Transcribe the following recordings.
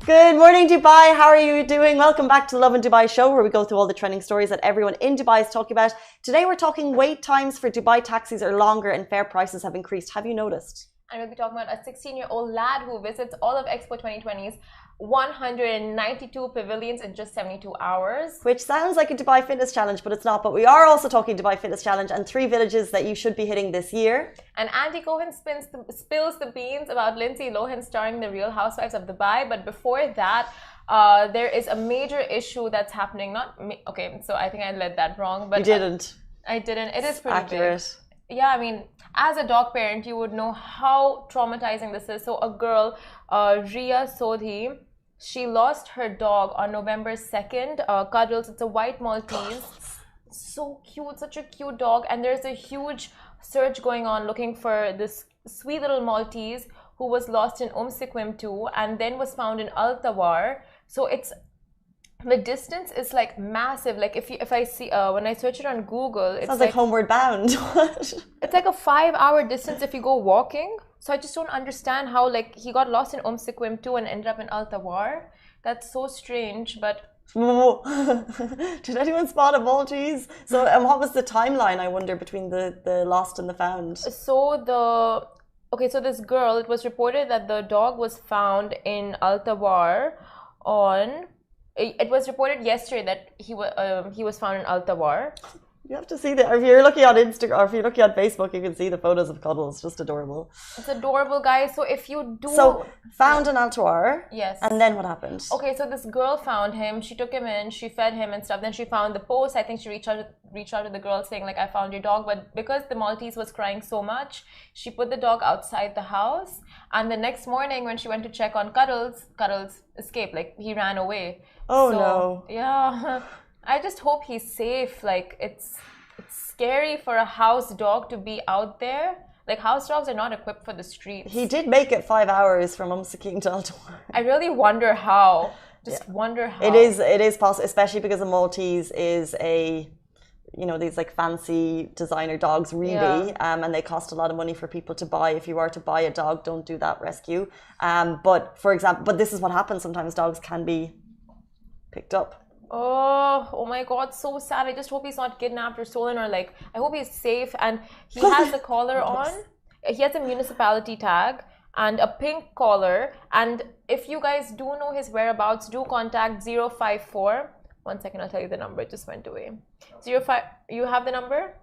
Good morning, Dubai. How are you doing? Welcome back to the Lovin Dubai show, where we go through all the trending stories that everyone in Dubai is talking about. Today, we're talking wait times for Dubai taxis are longer and fare prices have increased. Have you noticed? And we'll be talking about a 16-year-old lad who visits all of Expo 2020's 192 pavilions in just 72 hours. Which sounds like a Dubai Fitness Challenge, but it's not. But we are also talking Dubai Fitness Challenge and 3 villages that you should be hitting this year. And Andy Cohen spills the beans about Lindsay Lohan starring The Real Housewives of Dubai. But before that, there is a major issue that's happening. Okay, so I think I led that wrong. But you didn't. I didn't. It is pretty accurate. Big. Yeah, I mean, as a dog parent, you would know how traumatizing this is. So a girl, Ria Sodhi, she lost her dog on November 2nd. Cuddles, it's a white Maltese. So cute, such a cute dog. And there's a huge search going on looking for this sweet little Maltese who was lost in Sikwim too, and then was found in Al Tawar. So it's the distance is like massive. Like if I see when I search it on Google, it sounds like Homeward Bound. It's like a 5-hour distance if you go walking. So I just don't understand how like he got lost in Sikwim too and ended up in Al Tawar. That's so strange. But did anyone spot a Maltese? So what was the timeline, I wonder, between the lost and the found? So so this girl, it was reported that the dog was found in Al Tawar on. It was reported yesterday that he was found in Al Tawar. You have to see that. If you're looking on Instagram or if you're looking on Facebook, you can see the photos of Cuddles. Just adorable. It's adorable, guys. So if you do... So, found in Al Tawar. Yes. And then what happened? Okay, so this girl found him. She took him in. She fed him and stuff. Then she found the post. I think she reached out to the girl saying, like, I found your dog. But because the Maltese was crying so much, she put the dog outside the house. And the next morning when she went to check on Cuddles escaped. Like, he ran away. Oh, no. Yeah. I just hope he's safe. Like, it's scary for a house dog to be out there. Like, house dogs are not equipped for the streets. He did make it 5 hours from Umsaking to Al Tawar. I really wonder how. Wonder how. It is possible, especially because a Maltese is these like fancy designer dogs, really, and they cost a lot of money for people to buy. If you are to buy a dog, don't do that rescue. But for example, this is what happens. Sometimes dogs can be picked up. Oh my God, so sad. I just hope he's not kidnapped or stolen, or like, I hope he's safe. And he has a collar on. He has a municipality tag and a pink collar. And if you guys do know his whereabouts, do contact 054. 1 second, I'll tell you the number. It just went away. You have the number?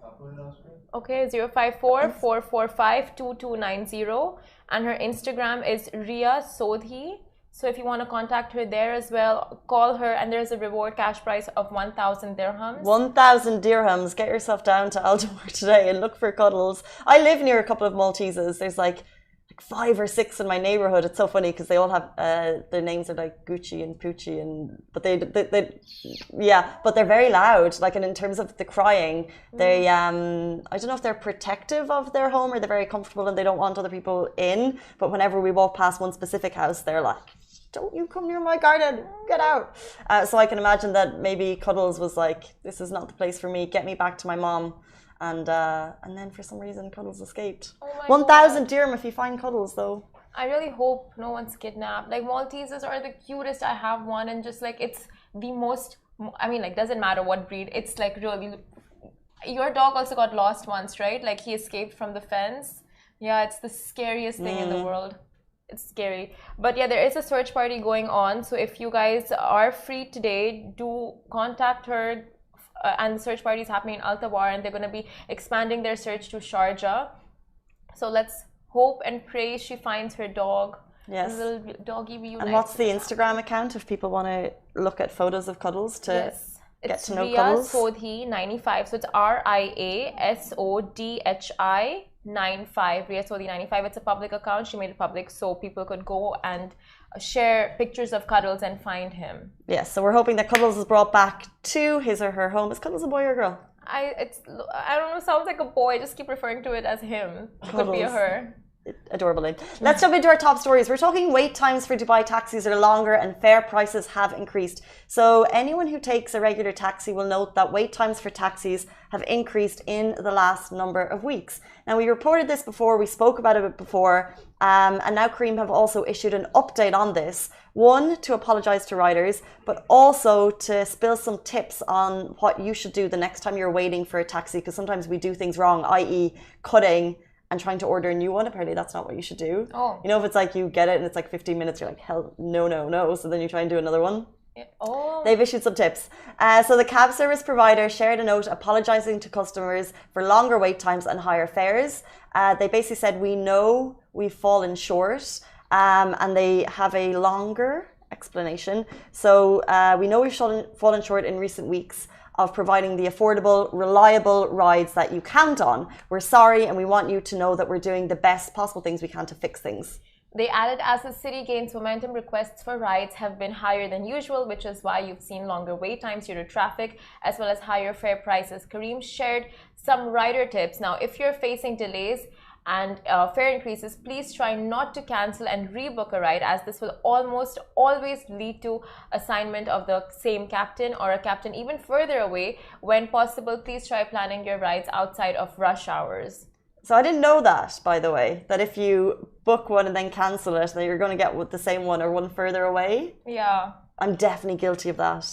Okay, 054-445-2290. And her Instagram is Ria Sodhi. So if you want to contact her there as well, call her, and there's a reward cash price of 1,000 dirhams. 1,000 dirhams. Get yourself down to Al Tawar today and look for Cuddles. I live near a couple of Malteses. There's like 5 or 6 in my neighborhood. It's so funny because they all have their names are like Gucci and Poochie, but but they're very loud. Like, and in terms of the crying, they I don't know if they're protective of their home or they're very comfortable and they don't want other people in. But whenever we walk past one specific house, they're like, don't you come near my garden, get out. So I can imagine that maybe Cuddles was like, this is not the place for me, get me back to my mom. And then for some reason Cuddles escaped. 1,000 dirham if you find Cuddles, though. I really hope no one's kidnapped. Like, Malteses are the cutest. I have one, and just like, it's the most, I mean, like, doesn't matter what breed, it's like really. Your dog also got lost once, right? Like, he escaped from the fence. Yeah, it's the scariest thing in the world. It's scary. But yeah, there is a search party going on. So if you guys are free today, do contact her. And the search party is happening in Al Tawar, and they're going to be expanding their search to Sharjah. So let's hope and pray she finds her dog. Yes. A little doggy reunites. And what's the Instagram account if people want to look at photos of Cuddles to get to know Cuddles? It's Ria Sodhi 95. So it's RIASODHI 95. Ria Sodhi 95. It's a public account. She made it public so people could go and share pictures of Cuddles and find him. Yes, so we're hoping that Cuddles is brought back to his or her home. Is Cuddles a boy or a girl? I don't know, sounds like a boy. Just keep referring to it as him. It could be a her. Adorable name. Let's jump into our top stories. We're talking wait times for Dubai taxis are longer and fare prices have increased. So anyone who takes a regular taxi will note that wait times for taxis have increased in the last number of weeks. Now, we reported this before, we spoke about it before, and now Careem have also issued an update on this. One, to apologise to riders, but also to spill some tips on what you should do the next time you're waiting for a taxi, because sometimes we do things wrong, i.e. cutting and trying to order a new one. Apparently that's not what you should do. Oh. You know, if it's like you get it and it's like 15 minutes, you're like, hell, no. So then you try and do another one. Yeah. Oh. They've issued some tips. So the cab service provider shared a note apologising to customers for longer wait times and higher fares. They basically said, we know we've fallen short, and they have a longer explanation. So we know we've fallen short in recent weeks of providing the affordable, reliable rides that you count on. We're sorry, and we want you to know that we're doing the best possible things we can to fix things. They added, as the city gains momentum, requests for rides have been higher than usual, which is why you've seen longer wait times due to traffic, as well as higher fare prices. Careem shared some rider tips. Now, if you're facing delays and fare increases, please try not to cancel and rebook a ride, as this will almost always lead to assignment of the same captain or a captain even further away. When possible, please try planning your rides outside of rush hours. So I didn't know that, by the way, that if you book one and then cancel it, that you're going to get the same one or one further away. Yeah. I'm definitely guilty of that.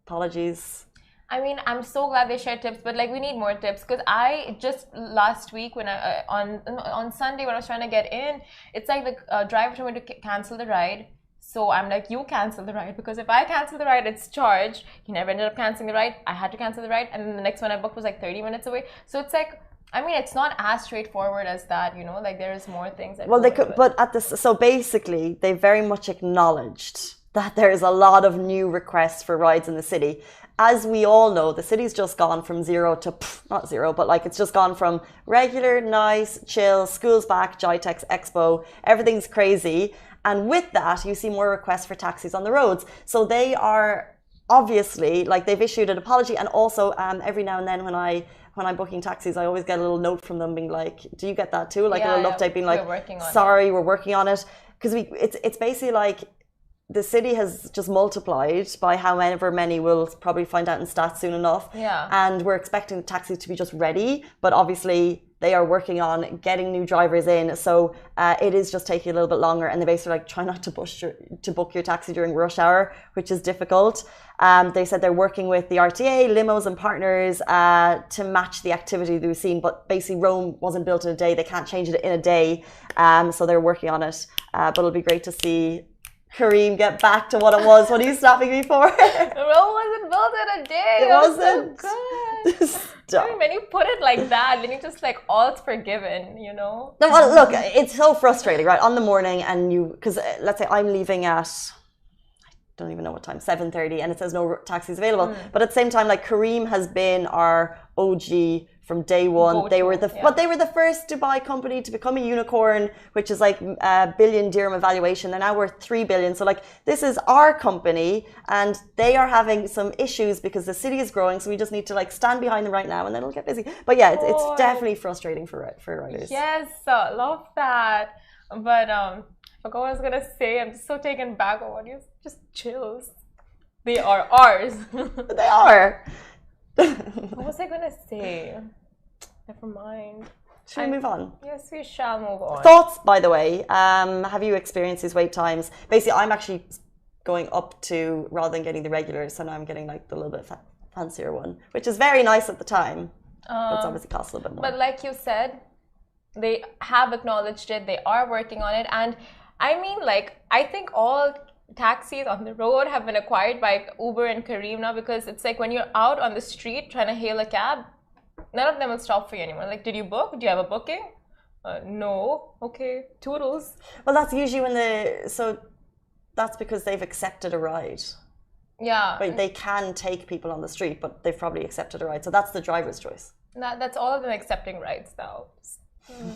Apologies. I mean, I'm so glad they shared tips, but like we need more tips, because I just last week when I on Sunday when I was trying to get in, it's like the driver told me to cancel the ride. So I'm like, you cancel the ride, because if I cancel the ride, it's charged. He never ended up canceling the ride. I had to cancel the ride, and then the next one I booked was like 30 minutes away. So it's like, I mean, it's not as straightforward as that, you know. Like there is more things. That well, they could, but at this, so basically, they very much acknowledged that there is a lot of new requests for rides in the city. As we all know, the city's just gone from zero to, not zero, but like it's just gone from regular, nice, chill, school's back, Jitex, Expo, everything's crazy. And with that, you see more requests for taxis on the roads. So they are obviously, like they've issued an apology. And also every now and then when I'm booking taxis, I always get a little note from them being like, do you get that too? Like a little update being like, sorry, we're working on it. Because it's basically like, the city has just multiplied by however many we'll probably find out in stats soon enough. Yeah. And we're expecting the taxis to be just ready, but obviously they are working on getting new drivers in. So it is just taking a little bit longer. And they basically like try not to book your taxi during rush hour, which is difficult. They said they're working with the RTA, limos and partners to match the activity that we've seen. But basically Rome wasn't built in a day. They can't change it in a day. So they're working on it. But it'll be great to see Careem get back to what it was when he was snapping me for. Rome wasn't built in a day. It wasn't. So good. I mean, when you put it like that, then you just like all's forgiven, you know? No, well, look, it's so frustrating, right? On the morning, and because let's say I'm leaving at, I don't even know what time, 7:30, and it says no taxis available. But at the same time, like Careem has been our OG from day one. They were but they were the first Dubai company to become a unicorn, which is like a billion dirham evaluation. They're now worth 3 billion. So like this is our company, and they are having some issues because the city is growing. So we just need to like stand behind them right now, and then it'll get busy. But yeah, it's definitely frustrating for riders. Yes, love that. But I forgot what I was gonna say. I'm just so taken back on what you just chills. They are ours. They are. What was I gonna say? Never mind. Should we move on? Yes, we shall move on. Thoughts, by the way. Have you experienced these wait times? Basically, I'm actually going up to, rather than getting the regular, so now I'm getting like the little bit fancier one, which is very nice at the time. But it's obviously costs a little bit more. But like you said, they have acknowledged it. They are working on it. And I mean, like, I think all taxis on the road have been acquired by Uber and Careem now, because it's like when you're out on the street trying to hail a cab, none of them will stop for you anymore. Like, did you book? Do you have a booking? No. Okay. Toodles. Well, that's usually when so that's because they've accepted a ride. Yeah. But they can take people on the street, but they've probably accepted a ride. So that's the driver's choice. That's all of them accepting rides now.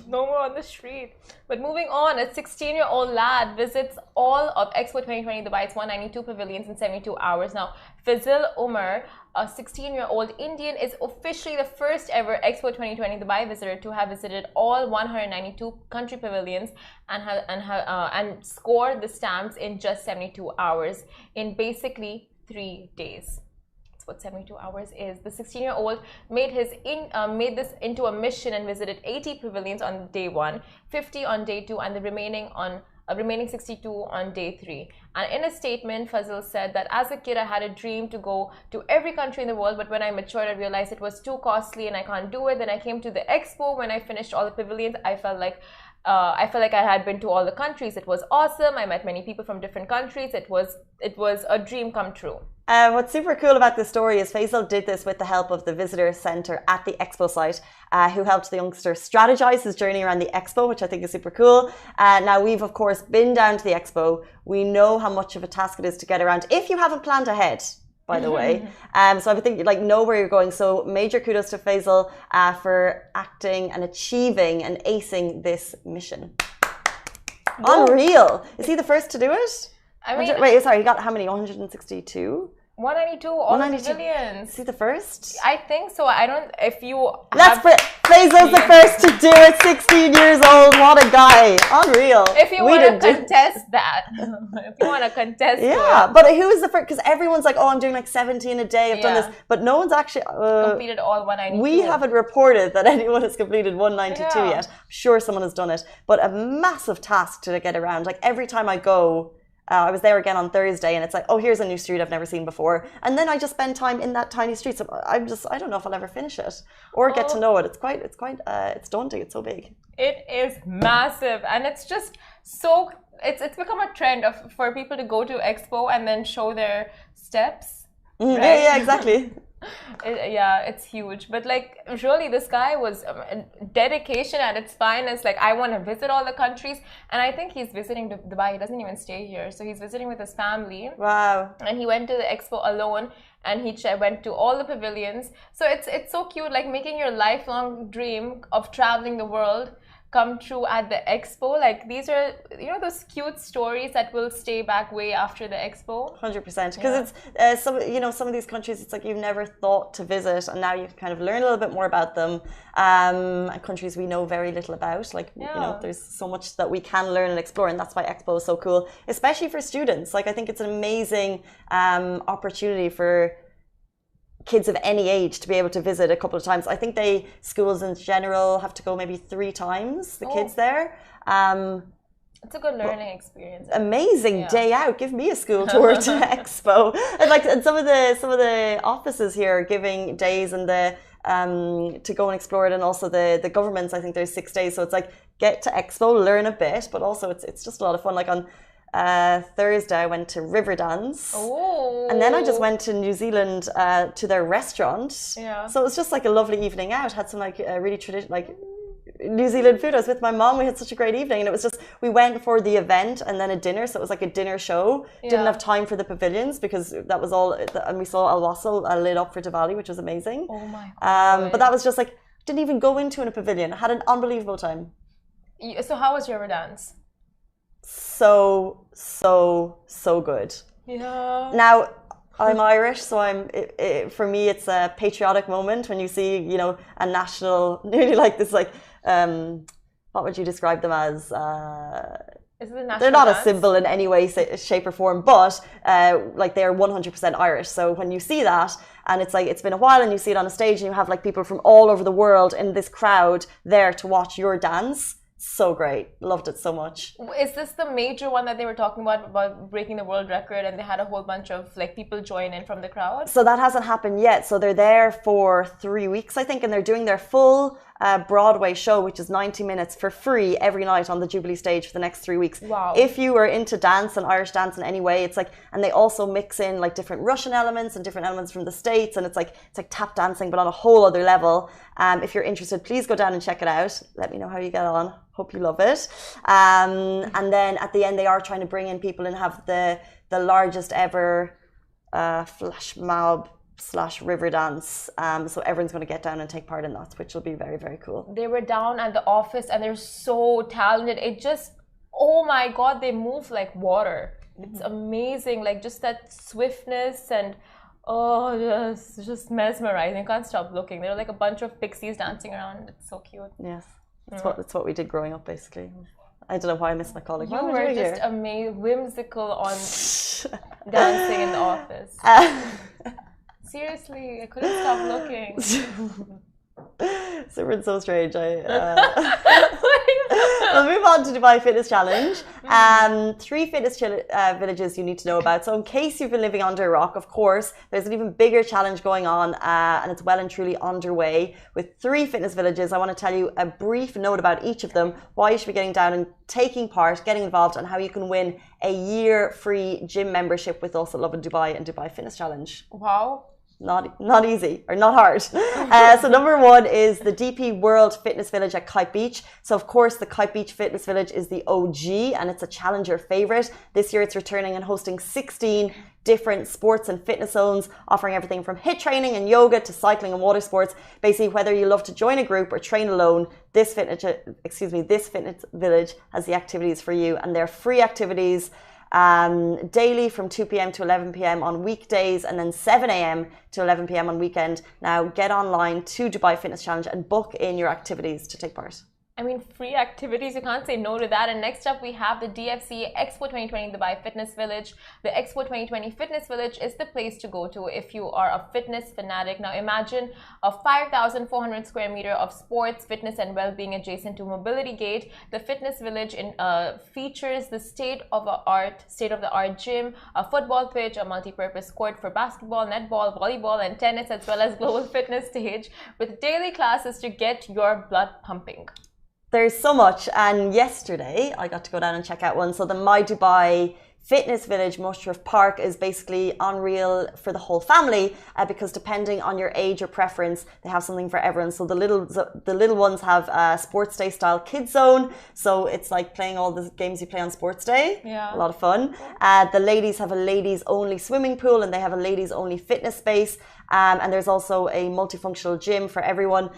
No more on the street. But moving on, a 16-year-old lad visits all of Expo 2020 Dubai's 192 pavilions in 72 hours. Now, Fazil Umar, a 16-year-old Indian, is officially the first ever Expo 2020 Dubai visitor to have visited all 192 country pavilions and scored the stamps in just 72 hours in basically 3 days. What 72 hours is. The 16-year-old made this into a mission and visited 80 pavilions on day 1, 50 on day 2, and the remaining 62 on day 3. And in a statement, Fazil said that as a kid, I had a dream to go to every country in the world, but when I matured, I realized it was too costly and I can't do it. Then I came to the Expo. When I finished all the pavilions, I felt like I had been to all the countries. It was awesome. I met many people from different countries. It was a dream come true. What's super cool about this story is Faisal did this with the help of the visitor center at the Expo site, who helped the youngster strategize his journey around the Expo, which I think is super cool. Now, we've of course been down to the Expo. We know how much of a task it is to get around if you haven't planned ahead, by the way. So I think know where you're going. So major kudos to Faisal for acting and achieving and acing this mission. Whoa. Unreal. Is he the first to do it? I mean, wait, sorry, he got how many? 162? 192, all the pavilions. Is he the first? I think so. I don't, if you Faisal's the first to do it, 16 years old, what a guy. Unreal. If you want to contest that. If you want to contest but who is the first? Because everyone's like, oh, I'm doing like 17 a day, I've done this. But no one's actually... completed all 192. We haven't reported that anyone has completed 192 yet. I'm sure someone has done it. But a massive task to get around. Like every time I go... I was there again on Thursday and it's like, oh, here's a new street I've never seen before. And then I just spend time in that tiny street. So I don't know if I'll ever finish it or get to know it. It's daunting. It's so big. It is massive. And it's just so, it's become a trend for people to go to Expo and then show their steps. Right? Yeah, exactly. It's huge. But like, really, this guy was dedication at its finest. Like, I want to visit all the countries, and I think he's visiting Dubai. He doesn't even stay here, so he's visiting with his family. Wow! And he went to the Expo alone, and he went to all the pavilions. So it's so cute, like making your lifelong dream of traveling the world come true at the Expo. Like these are, those cute stories that will stay back way after the Expo. 100%. Because it's some of these countries, it's like you've never thought to visit, and now you can kind of learn a little bit more about them. Countries we know very little about. Like there's so much that we can learn and explore, and that's why Expo is so cool, especially for students. Like I think it's an amazing opportunity for kids of any age to be able to visit a couple of times. I think schools in general have to go maybe 3 times, the kids there. It's a good learning experience. Amazing day out. Give me a school tour to Expo. And some of the offices here are giving days and to go and explore it, and also the governments, I think there's 6 days. So it's like get to Expo, learn a bit, but also it's just a lot of fun. Like on Thursday I went to Riverdance, and then I just went to New Zealand to their restaurant. So it was just like a lovely evening out. Had some really traditional New Zealand food. I was with my mom. We had such a great evening, and it was just we went for the event and then a dinner. So it was like a dinner show. Didn't have time for the pavilions because that was all. And we saw Al Wasl lit up for Diwali, which was amazing. Oh my god! But that was just like didn't even go into a pavilion. I had an unbelievable time. So how was Riverdance? So good. Yeah. Now I'm Irish, so for me it's a patriotic moment when you see a national, nearly like this what would you describe them as? Is it a national they're not dance? A symbol in any way, shape or form, but they're 100% Irish. So when you see that, and it's like it's been a while, and you see it on a stage, and you have like people from all over the world in this crowd there to watch your dance. So great. Loved it so much. Is this the major one that they were talking about breaking the world record, and they had a whole bunch of people join in from the crowd? So that hasn't happened yet. So they're there for 3 weeks, I think, and they're doing their full Broadway show, which is 90 minutes for free every night on the Jubilee stage for the next 3 weeks. Wow. If you are into dance and Irish dance in any way, it's like, and they also mix in like different Russian elements and different elements from the States, and it's like tap dancing, but on a whole other level. If you're interested, please go down and check it out. Let me know how you get on. Hope you love it. And then at the end, they are trying to bring in people and have the largest ever flash mob / river dance. So everyone's going to get down and take part in that, which will be very, very cool. They were down at the office and they're so talented. It just, oh my God, they move like water. It's amazing. Like just that swiftness and just mesmerizing. Can't stop looking. They're like a bunch of pixies dancing around. It's so cute. Yes. That's what we did growing up, basically. I don't know why I missed my colleague. You were just whimsical on dancing in the office. Seriously, I couldn't stop looking. Simran's so strange. We'll move on to Dubai Fitness Challenge. 3 fitness villages you need to know about. So in case you've been living under a rock, of course, there's an even bigger challenge going on and it's well and truly underway with 3 fitness villages. I want to tell you a brief note about each of them, why you should be getting down and taking part, getting involved, and how you can win a year free gym membership with us at Lovin Dubai and Dubai Fitness Challenge. Wow. Not easy or not hard. So number 1 is the DP World Fitness Village at Kite Beach. So of course the Kite Beach Fitness Village is the OG and it's a challenger favorite. This year it's returning and hosting 16 different sports and fitness zones, offering everything from HIIT training and yoga to cycling and water sports. Basically, whether you love to join a group or train alone, this fitness village has the activities for you, and they're free activities. Daily from 2 p.m. to 11 p.m. on weekdays and then 7 a.m. to 11 p.m. on weekend. Now get online to Dubai Fitness Challenge and book in your activities to take part. I mean, free activities, you can't say no to that. And next up, we have the DFC Expo 2020 Dubai Fitness Village. The Expo 2020 Fitness Village is the place to go to if you are a fitness fanatic. Now, imagine a 5,400 square meter of sports, fitness, and well-being adjacent to Mobility Gate. The fitness village features the state-of-the-art gym, a football pitch, a multi-purpose court for basketball, netball, volleyball, and tennis, as well as global fitness stage with daily classes to get your blood pumping. There's so much, and yesterday I got to go down and check out one. So the My Dubai Fitness Village Mushrif Park is basically unreal for the whole family because depending on your age or preference, they have something for everyone. So the little ones have a sports day style kids zone. So it's like playing all the games you play on sports day. Yeah. A lot of fun. The ladies have a ladies only swimming pool and they have a ladies only fitness space. And there's also a multifunctional gym for everyone.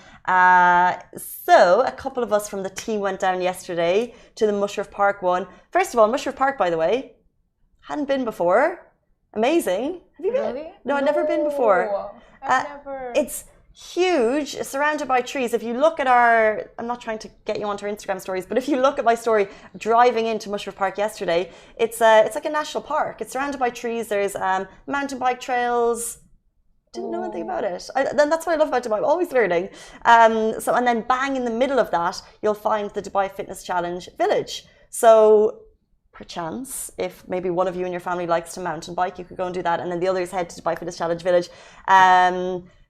So a couple of us from the team went down yesterday to the Mushrif Park one. First of all, Mushrif Park, by the way, hadn't been before. Amazing. Have you been? Really? No, I've never been before. I've never. It's huge, surrounded by trees. If you look at I'm not trying to get you onto our Instagram stories, but if you look at my story driving into Mushrif Park yesterday, it's like a national park. It's surrounded by trees. There's mountain bike trails. Didn't know anything about it. Then that's what I love about Dubai. I'm always learning. And then bang in the middle of that, you'll find the Dubai Fitness Challenge Village. So perchance, if maybe one of you and your family likes to mountain bike, you could go and do that. And then the others head to Dubai Fitness Challenge Village.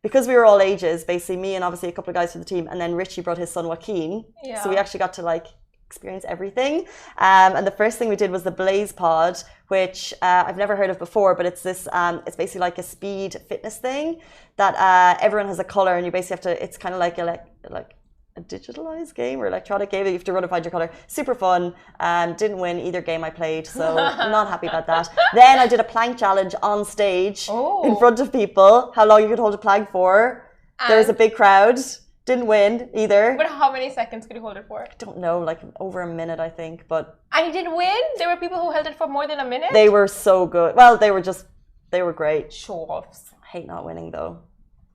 Because we were all ages, basically me and obviously a couple of guys from the team, and then Richie brought his son Joaquin. Yeah. So we actually got to experience everything. And the first thing we did was the Blaze Pod, which I've never heard of before, but it's it's basically like a speed fitness thing that everyone has a color, and you basically have to. It's kind of like a digitalized game or electronic game that you have to run and find your color. Super fun. Didn't win either game I played, so I'm not happy about that. Then I did a plank challenge on stage in front of people. How long you could hold a plank for? There was a big crowd. Didn't win either. But how many seconds could you hold it for? I don't know, over a minute, I think. But and you didn't win? There were people who held it for more than a minute? They were so good. Well, they were great. Show-offs. I hate not winning, though.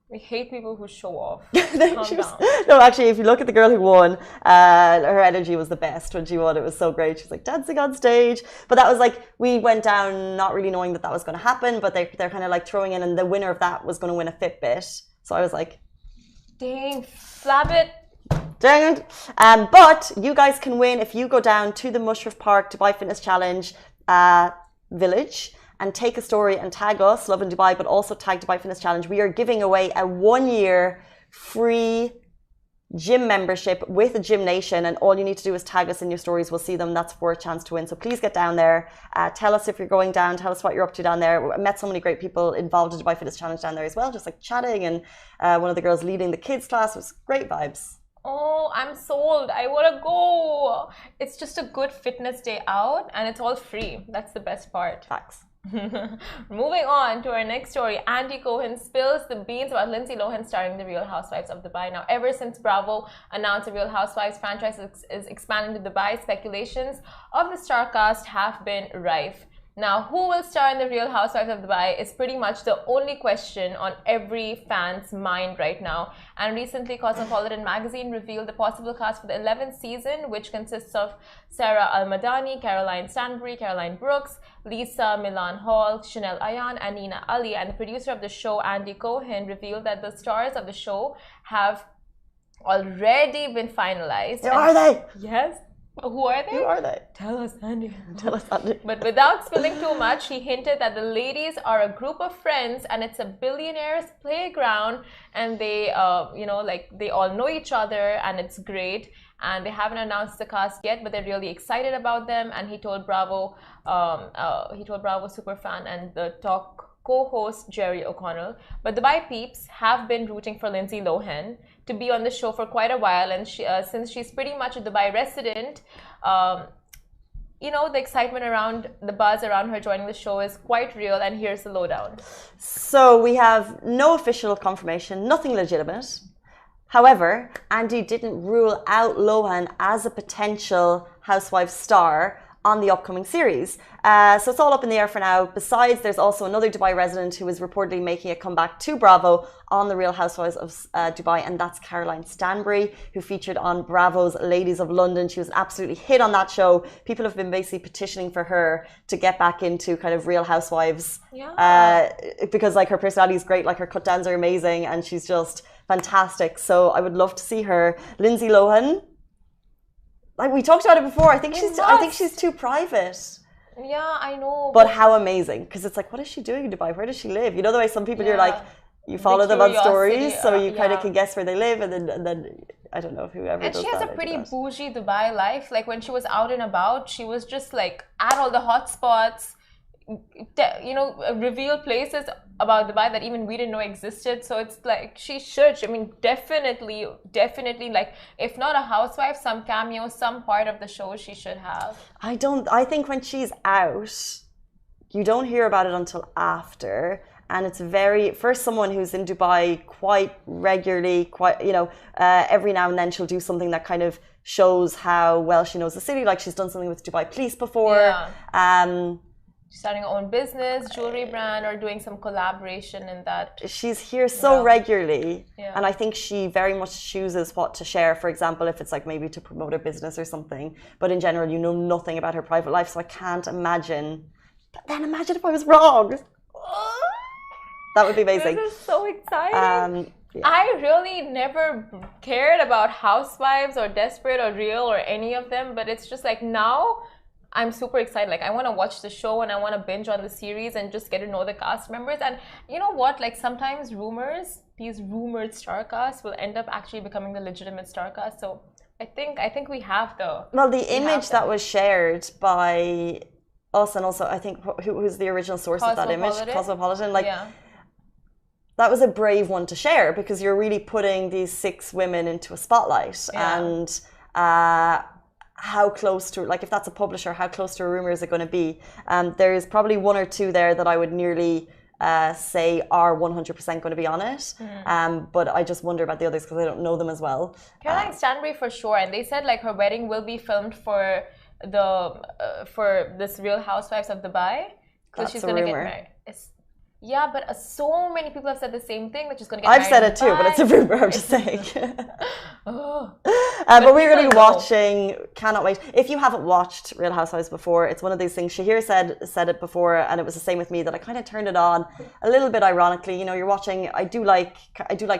We hate people who show off. No, actually, if you look at the girl who won, her energy was the best when she won. It was so great. She's dancing on stage. But that was we went down not really knowing that was going to happen, but they're kind of throwing in, and the winner of that was going to win a Fitbit. So I was dang, flab it. Dang it. But you guys can win if you go down to the Mushrif Park Dubai Fitness Challenge Village and take a story and tag us, Lovin Dubai, but also tag Dubai Fitness Challenge. We are giving away a 1-year free gym membership with a Gym Nation, and all you need to do is tag us in your stories. We'll see them. That's for a chance to win. So please get down there. Tell us if you're going down. Tell us what you're up to down there. I met so many great people involved in Dubai Fitness Challenge down there as well, just chatting, and one of the girls leading the kids class. It was great vibes. Oh, I'm sold. I want to go. It's just a good fitness day out, and it's all free. That's the best part. Facts. Moving on to our next story, Andy Cohen spills the beans about Lindsay Lohan starring The Real Housewives of Dubai. Now, ever since Bravo announced the Real Housewives franchise is expanding to Dubai, speculations of the star cast have been rife. Now, who will star in The Real Housewives of Dubai is pretty much the only question on every fan's mind right now. And recently, Cosmopolitan magazine revealed the possible cast for the 11th season, which consists of Sarah Al-Madani, Caroline Stanbury, Caroline Brooks, Lisa Milan Hall, Chanel Ayan, and Nina Ali. And the producer of the show, Andy Cohen, revealed that the stars of the show have already been finalized. Are they? Yes. Who are they? Who are they? Tell us, Andy. Tell us, Andy. But without spilling too much, he hinted that the ladies are a group of friends and it's a billionaire's playground, and they, they all know each other and it's great. And they haven't announced the cast yet, but they're really excited about them. And he told Bravo Superfan and the talk co-host Jerry O'Connell. But Dubai peeps have been rooting for Lindsay Lohan to be on the show for quite a while, and since she's pretty much a Dubai resident, the excitement around the buzz around her joining the show is quite real. And here's the lowdown. So we have no official confirmation, nothing legitimate. However, Andy didn't rule out Lohan as a potential housewife star on the upcoming series. So it's all up in the air for now. Besides, there's also another Dubai resident who is reportedly making a comeback to Bravo on The Real Housewives of Dubai, and that's Caroline Stanbury, who featured on Bravo's Ladies of London. She was an absolutely hit on that show. People have been basically petitioning for her to get back into kind of Real Housewives. Yeah. Because like her personality is great, like her cut downs are amazing, and she's just fantastic. So I would love to see her. Lindsay Lohan, like we talked about it before, I think she's too private. Yeah, I know. But how amazing, because it's like, what is she doing in Dubai? Where does she live? You know the way some people you're like, you follow them on stories, so you kind of can guess where they live, and then I don't know whoever. And does she has that, a pretty bougie Dubai life. Like when she was out and about, she was just like at all the hot spots, reveal places about Dubai that even we didn't know existed. So it's like she should. I mean, definitely, like if not a housewife, some cameo, some part of the show she should have. I think when she's out, you don't hear about it until after. And it's for someone who's in Dubai quite regularly, every now and then she'll do something that kind of shows how well she knows the city. Like she's done something with Dubai Police before. Yeah. She's starting her own business, jewelry brand, or doing some collaboration in that. She's here so regularly. Yeah. And I think she very much chooses what to share. For example, if it's like maybe to promote a business or something. But in general, you know nothing about her private life. So I can't imagine. But then imagine if I was wrong. That would be amazing. This is so exciting. I really never cared about Housewives or Desperate or Real or any of them, but it's just like now I'm super excited. Like I want to watch the show and I want to binge on the series and just get to know the cast members. And you know what? Like sometimes these rumored star casts will end up actually becoming the legitimate star cast. So I think we have the image that was shared by us, and also I think who's the original source of that image, Cosmopolitan. That was a brave one to share, because you're really putting these 6 women into a spotlight. And how close to, like if that's a publisher, how close to a rumor is it going to be? There's probably 1 or 2 there that I would nearly say are 100% going to be on it. But I just wonder about the others because I don't know them as well. Caroline Stanbury for sure, and they said like her wedding will be filmed for this Real Housewives of Dubai, because she's going to get married. Yeah, but so many people have said the same thing, that she's going to get married. I've said it too, but it's a rumor, I'm just saying. But we're going to be watching, cannot wait. If you haven't watched Real Housewives before, it's one of these things. Shahir said it before, and it was the same with me, that I kind of turned it on a little bit ironically. You know, you're watching, I do like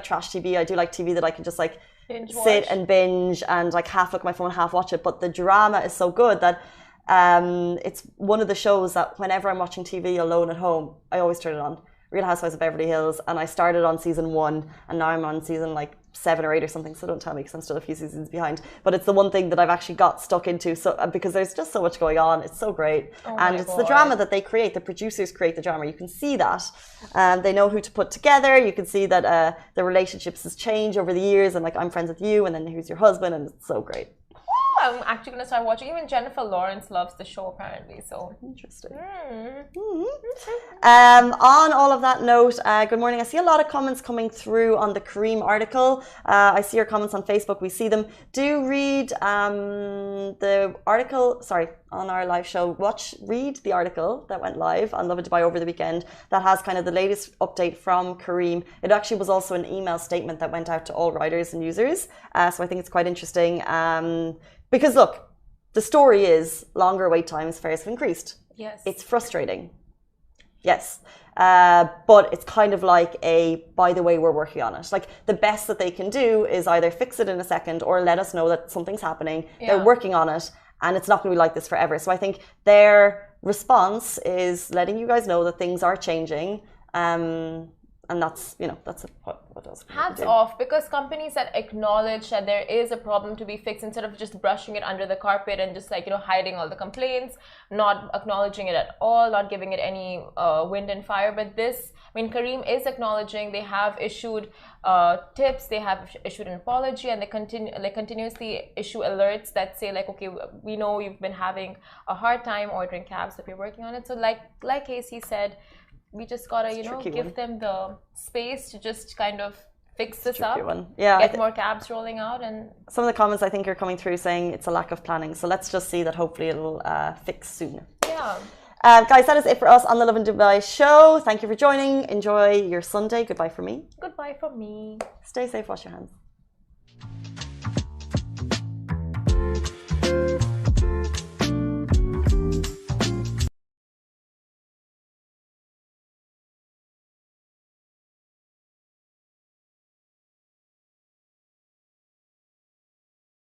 trash TV. I do like TV that I can just like sit and binge and like half look at my phone, half watch it. But the drama is so good that it's one of the shows that whenever I'm watching TV alone at home, I always turn it on. Real Housewives of Beverly Hills, and I started on season 1, and now I'm on season like 7 or 8 or something. So don't tell me, because I'm still a few seasons behind. But it's the one thing that I've actually got stuck into. So because there's just so much going on, it's so great, and it's the drama that they create. The producers create the drama. You can see that, they know who to put together. You can see that the relationships has changed over the years, and like I'm friends with you, and then who's your husband, and it's so great. I'm actually gonna start watching. Even Jennifer Lawrence loves the show apparently. So interesting. On all of that note, good morning. I see a lot of comments coming through on the Kareem article. I see your comments on Facebook. We see them. Do read the article. Sorry, on our live show. Read the article that went live on Lovin Dubai over the weekend. That has kind of the latest update from Kareem. It actually was also an email statement that went out to all riders and users. So I think it's quite interesting. Because look, the story is longer wait times, fares have increased. yes, It's frustrating. Yes. But it's kind of like by the way, we're working on it. Like the best that they can do is either fix it in a second or let us know that something's happening. Yeah. They're working on it and it's not going to be like this forever. So I think their response is letting you guys know that things are changing. And that's, what else. Hats off, because companies that acknowledge that there is a problem to be fixed instead of just brushing it under the carpet and just hiding all the complaints, not acknowledging it at all, not giving it any wind and fire. But this, Kareem is acknowledging. They have issued tips, they have issued an apology, and they continuously issue alerts that say okay, we know you've been having a hard time ordering cabs, but we're working on it. So like Casey said, we just gotta, give them the space to just kind of fix this up, yeah, get more cabs rolling out. And some of the comments I think are coming through saying it's a lack of planning. So let's just see that hopefully it'll fix soon. Yeah. Guys, that is it for us on the Lovin Dubai show. Thank you for joining. Enjoy your Sunday. Goodbye from me. Goodbye from me. Stay safe. Wash your hands.